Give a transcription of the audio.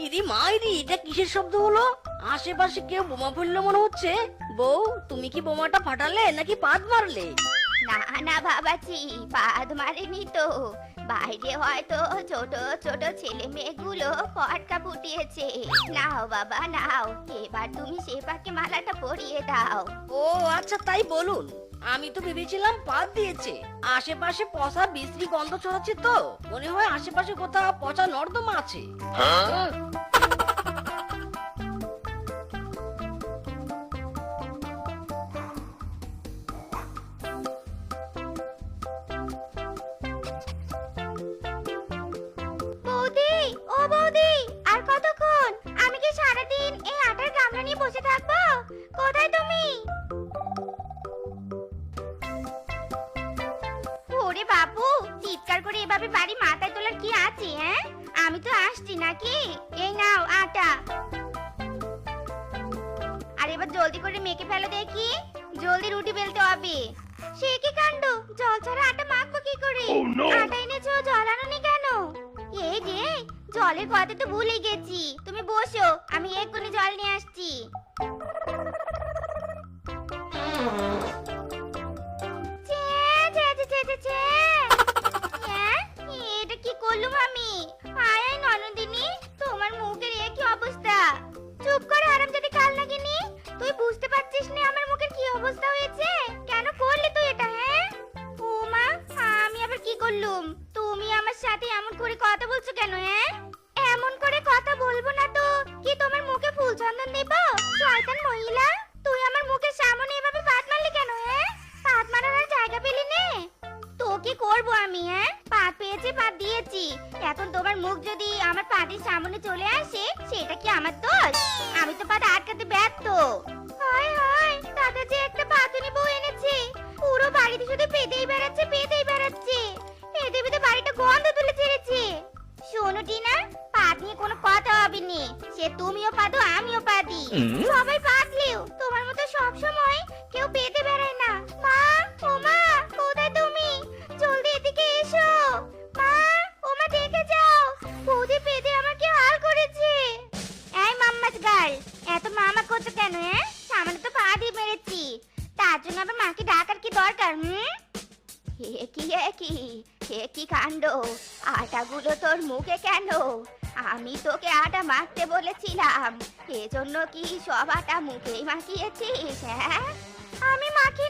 ইদি মা, ইদি এটা কিসের শব্দ হলো? আশেপাশে কেউ বোমা ফেললো মনে হচ্ছে। বউ, তুমি কি বোমাটা ফাটালে নাকি পাদ মারলে? না না বাবাজি, পাদ মারেনি তো। বাইরে হয়তো ছোট ছোট ছেলে মেয়েগুলো পটকা ফুটিয়েছে। নাও বাবা নাও, এবার তুমি সেপাকে মালাটা পরিয়ে দাও। ও আচ্ছা, তাই বলুন। আমি তো ভেবেছিলাম পাদ দিয়েছে। আশেপাশে পচা বিশ্রী গন্ধ ছড়াচ্ছে, তো মনে হয় আশেপাশে কোথাও পচা নর্দমা আছে। বৌদি, ও বৌদি, আর কতক্ষণ? আমি কি সারাদিন এই আটার গামলা নিয়ে বসে থাকবো? কোথায় তুমি? ওরে বাবু, চিৎকার করে এভাবে বাড়ি মাথায় তোলার কি আছে? হ্যাঁ, আমি তো আসছি নাকি। এই নাও আটা, আর এবার জলদি করে মেখে ফেলো দেখি। জলদি রুটি বেলতে হবে। সে কি কাণ্ড, জল ছাড়া আটা মাখবো কি করে? আটা এনেছো, জল আনোনি কেন? এই রে, জলের কথা তো ভুলে গেছি। তুমি বসো, আমি এক্ষুনি জল নিয়ে আসছি। ছে, ছে, ছে, ছে, ছে, ছে। হ্যাঁ, এটা কি করলুম আমি? আয় আয় ননদিনী, তোমার মুখের এ কি অবস্থা? চুপ কর হারামজাদি কাল নাগিনি। তুই বুঝতে পারছিস না আমার মুখের কি অবস্থা হয়েছে? কেন করলি তুই এটা? হ্যাঁ, ও মা, আমি আবার কি করলুম? তুমি আমার সাথে এমন করে কথা বলছো কেন? হ্যাঁ, এমন করে কথা বলবো না তো কি তোমার মুখে ফুল চন্দন দেব? শয়তান মহিলা, তুই আমার মুখের সামনে এভাবে পাত মারলি কেন? হ্যাঁ, পাত মারার আর জায়গা পেলি নে। তো কি করবো আমি? হ্যাঁ, পাত পেয়েছি, পাত দিয়েছি। এখন তোমার মুখ যদি আমার পাতের সামনে চলে আসে, সেটা কি আমার দোষ? আমি তো পাত আটকাতে ব্যর্থ। হায় হায়, দাদা যে একটা পাতুনি বউ এনেছে, পুরো বাড়িতে শুধু পেতেই বেড়াচ্ছে, পেতেই বেড়াচ্ছে। পেতে পেতে বাড়িটা গন্ধ তুলে ছেড়েছে। শোনো টিনা, পাত নিয়ে কোনো কথা হবে নি। সে তুমিও পাদো, আমিও পাদি। সবাই পাতলেও তোমার মতো সব সময় কেউ পেতে বেড়ায় না। মা, ও মা, কোথায় তুমি? জলদি এদিকে এসো। মা, ও মা, দেখে যাও, বৌদি পেতে আমার কি হাল করেছে। এই মাম্মাস গার্ল, এত মামা করছো কেন? হ্যাঁ, সামনে তো পা দিয়ে মেরেছি, তার জন্য আবার মাকে ডাকার কি দরকার? কি কাণ্ড, আটাগুলো তোর মুখে কেন? আমি তোকে আটা মাখতে বলেছিলাম, এজন্য কি সব আটা মুখেই মাখিয়েছিস? হ্যাঁ, আমি মাখি